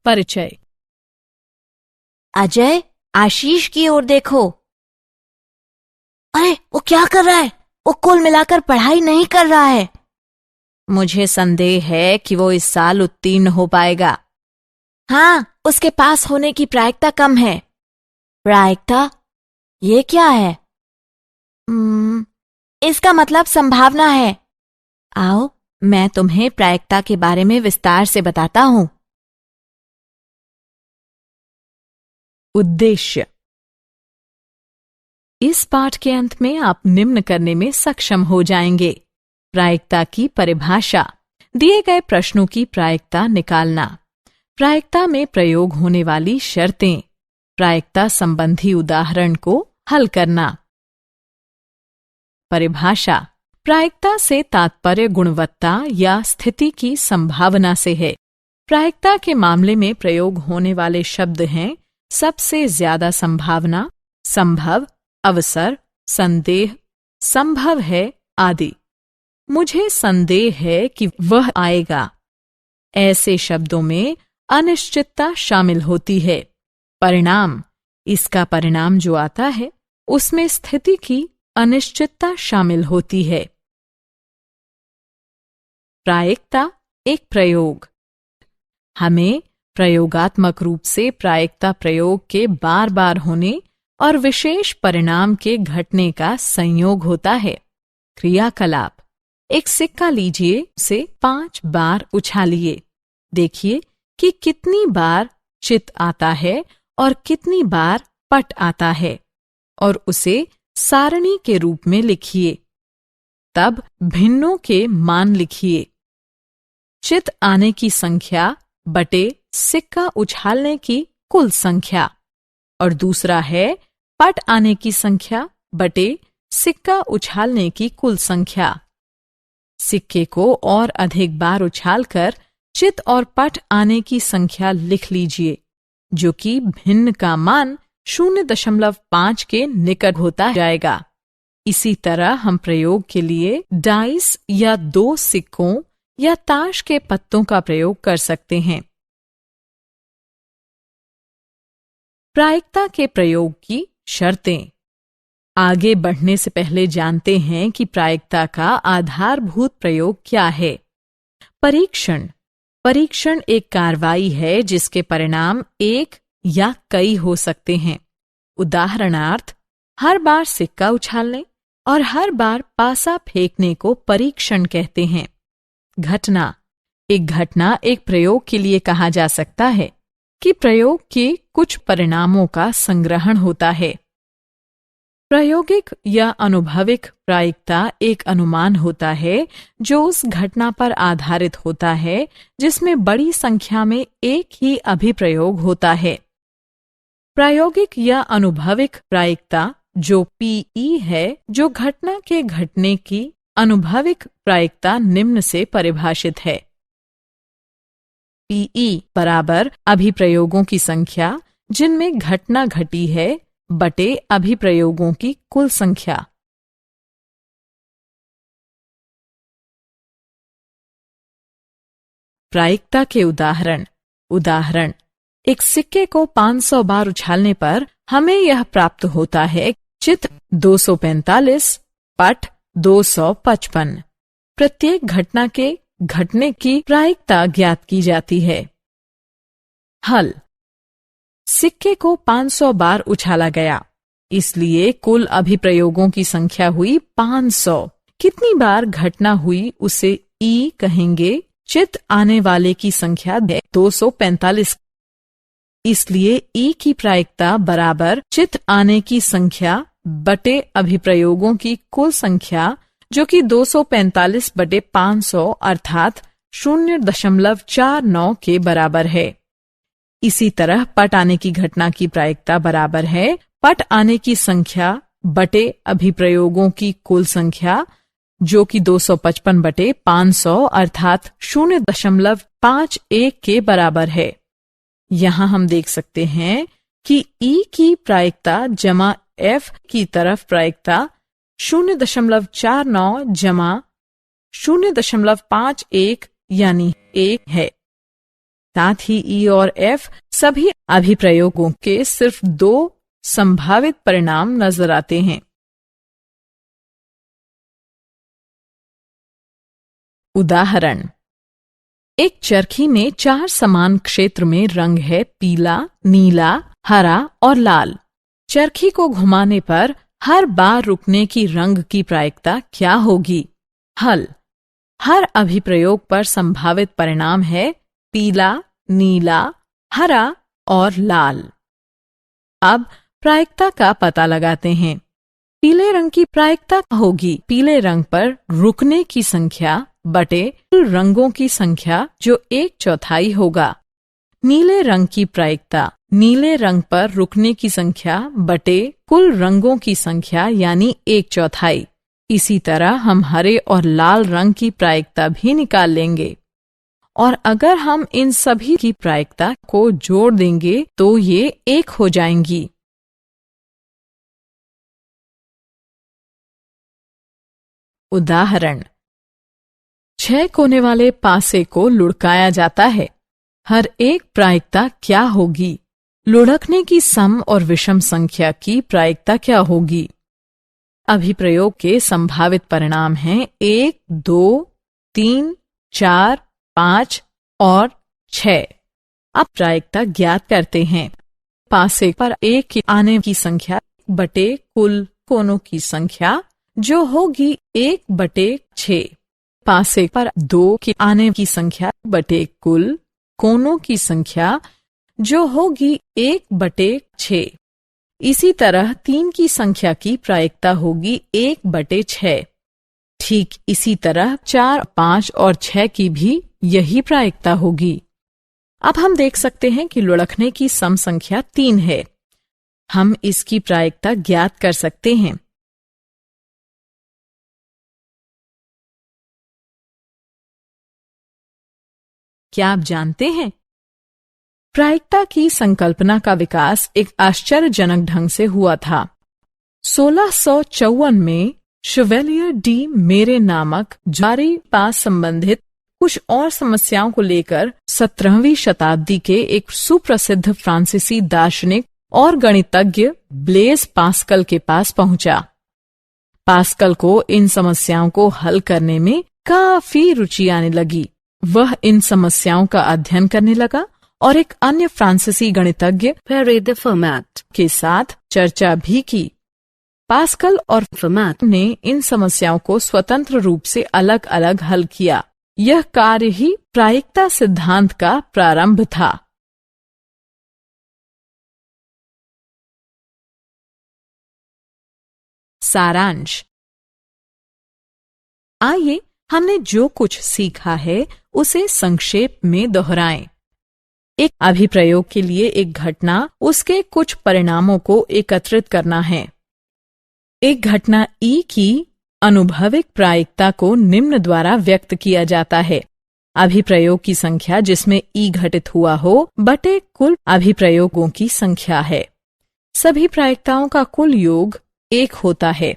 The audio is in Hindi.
परिचय। अजय, आशीष की ओर देखो। अरे, वो क्या कर रहा है? वो कुल मिलाकर पढ़ाई नहीं कर रहा है। मुझे संदेह है कि वो इस साल उत्तीर्ण हो पाएगा। हाँ, उसके पास होने की प्रायिकता कम है। प्रायिकता? ये क्या है? इसका मतलब संभावना है। आओ, मैं तुम्हें प्रायिकता के बारे में विस्तार से बताता हूं। उद्देश्य। इस पाठ के अंत में आप निम्न करने में सक्षम हो जाएंगे। प्रायिकता की परिभाषा, दिए गए प्रश्नों की प्रायिकता निकालना, प्रायिकता में प्रयोग होने वाली शर्तें, प्रायिकता संबंधी उदाहरण को हल करना। परिभाषा। प्रायिकता से तात्पर्य गुणवत्ता या स्थिति की संभावना से है। प्रायिकता के मामले में प्रयोग होने वाले शब्द हैं सबसे ज्यादा संभावना, संभव, अवसर, संदेह, संभव है आदि। मुझे संदेह है कि वह आएगा। ऐसे शब्दों में अनिश्चितता शामिल होती है। परिणाम, इसका परिणाम जो आता है उसमें स्थिति की अनिश्चितता शामिल होती है। प्रायिकता एक प्रयोग। हमें प्रयोगात्मक रूप से प्रायिकता प्रयोग के बार बार होने और विशेष परिणाम के घटने का संयोग होता है। क्रियाकलाप। एक सिक्का लीजिए, उसे 5 बार उछालिए। देखिए कि कितनी बार चित आता है और कितनी बार पट आता है, और उसे सारणी के रूप में लिखिए। तब भिन्नों के मान लिखिए। चित आने की संख्या बटे सिक्का उछालने की कुल संख्या, और दूसरा है पट आने की संख्या बटे सिक्का उछालने की कुल संख्या। सिक्के को और अधिक बार उछालकर चित और पट आने की संख्या लिख लीजिए, जो कि भिन्न का मान 0.5 के निकट होता जाएगा। इसी तरह हम प्रयोग के लिए डाइस या 2 सिक्कों या ताश के पत्तों का प्रयोग कर सकते हैं। प्रायिकता के प्रयोग की शर्तें। आगे बढ़ने से पहले जानते हैं कि प्रायिकता का आधारभूत प्रयोग क्या है। परीक्षण। परीक्षण एक कार्रवाई है जिसके परिणाम एक या कई हो सकते हैं। उदाहरणार्थ, हर बार सिक्का उछालने और हर बार पासा फेंकने को परीक्षण कहते हैं। घटना। एक घटना एक प्रयोग के लिए कहा जा सकता है कि प्रयोग के कुछ परिणामों का संग्रहण होता है। प्रायोगिक या अनुभविक प्रायिकता एक अनुमान होता है जो उस घटना पर आधारित होता है जिसमें बड़ी संख्या में एक ही अभिप्रयोग होता है। प्रायोगिक या अनुभविक प्रायिकता जो पीई है, जो घटना के घटने की अनुभविक प्रायिकता निम्न से परिभाषित है। पीई बराबर अभिप्रयोगों की संख्या जिनमें घटना घटी है बटे अभिप्रयोगों की कुल संख्या। प्रायिकता के उदाहरण। उदाहरण, एक सिक्के को 500 बार उछालने पर हमें यह प्राप्त होता है चित 245, पट 255। प्रत्येक घटना के घटने की प्रायिकता ज्ञात की जाती है। हल। सिक्के को 500 बार उछाला गया, इसलिए कुल अभिप्रयोगों की संख्या हुई 500। कितनी बार घटना हुई उसे ई कहेंगे। चित आने वाले की संख्या 245, इसलिए ई की प्रायिकता बराबर चित आने की संख्या बटे अभिप्रयोगों की कुल संख्या, जो कि 245 बटे 500 अर्थात 0.49 के बराबर है। इसी तरह पट आने की घटना की प्रायिकता बराबर है पट आने की संख्या बटे अभिप्रयोगों की कुल संख्या, जो कि 255 बटे 500 अर्थात 0.51 के बराबर है। यहाँ हम देख सकते हैं कि ई की प्रायिकता जमा एफ की तरफ प्रायिकता 0.49 जमा 0.51 यानी 1 है। साथ ही ई और एफ सभी अभिप्रयोगों के सिर्फ 2 संभावित परिणाम नजर आते हैं। उदाहरण, एक चरखी में 4 समान क्षेत्र में रंग है पीला, नीला, हरा और लाल। चरखी को घुमाने पर हर बार रुकने की रंग की प्रायिकता क्या होगी? हल, हर अभिप्रयोग पर संभावित परिणाम है पीला, नीला, हरा और लाल। अब प्रायिकता का पता लगाते हैं। पीले रंग की प्रायिकता होगी पीले रंग पर रुकने की संख्या बटे कुल रंगों की संख्या जो 1/4 होगा। नीले रंग की प्रायिकता नीले रंग पर रुकने की संख्या बटे कुल रंगों की संख्या यानी 1/4। इसी तरह हम हरे और लाल रंग की प्रायिकता भी निकाल लेंगे और अगर हम इन सभी की प्रायिकता को जोड़ देंगे तो ये 1 हो जाएंगी। उदाहरण, 6 कोने वाले पासे को लुढ़काया जाता है। हर एक प्रायिकता क्या होगी? लुढ़कने की सम और विषम संख्या की प्रायिकता क्या होगी? अभिप्रयोग के संभावित परिणाम हैं 1, 2, 3, 4, 5 और 6। अब प्रायिकता ज्ञात करते हैं। पासे पर 1 के आने की संख्या बटे कुल कोनों की संख्या जो होगी 1/6। पासे पर 2 के आने की संख्या बटे कुल कोनों की संख्या जो होगी 1/6। इसी तरह 3 की संख्या की प्रायिकता होगी 1/6। ठीक इसी तरह 4, 5 और 6 की भी यही प्रायिकता होगी। अब हम देख सकते हैं कि लुढ़कने की सम संख्या 3 है। हम इसकी प्रायिकता ज्ञात कर सकते हैं। क्या आप जानते हैं? प्रायिकता की संकल्पना का विकास एक आश्चर्यजनक ढंग से हुआ था। 1654 में शेवेलियर डी मेरे नामक जारी पास संबंधित कुछ और समस्याओं को लेकर 17वीं शताब्दी के एक सुप्रसिद्ध फ्रांसीसी दार्शनिक और गणितज्ञ ब्लेज पास्कल के पास पहुंचा। पास्कल को इन समस्याओं को हल करने में काफी रुचि आने लगी। वह इन समस्याओं का अध्ययन करने लगा और एक अन्य फ्रांसीसी गणितज्ञ पेरे दे फर्माट के साथ चर्चा भी की। पास्कल और फर्माट ने इन समस्याओं को स्वतंत्र रूप से अलग अलग हल किया। यह कार्य ही प्रायिकता सिद्धांत का प्रारंभ था। सारांश। आइए हमने जो कुछ सीखा है उसे संक्षेप में दोहराएं। एक अभिप्रयोग के लिए एक घटना उसके कुछ परिणामों को एकत्रित करना है। एक घटना ई की अनुभविक प्रायिकता को निम्न द्वारा व्यक्त किया जाता है। अभिप्रयोग की संख्या जिसमें ई घटित हुआ हो बटे कुल अभिप्रयोगों की संख्या है। सभी प्रायिकताओं का कुल योग 1 होता है।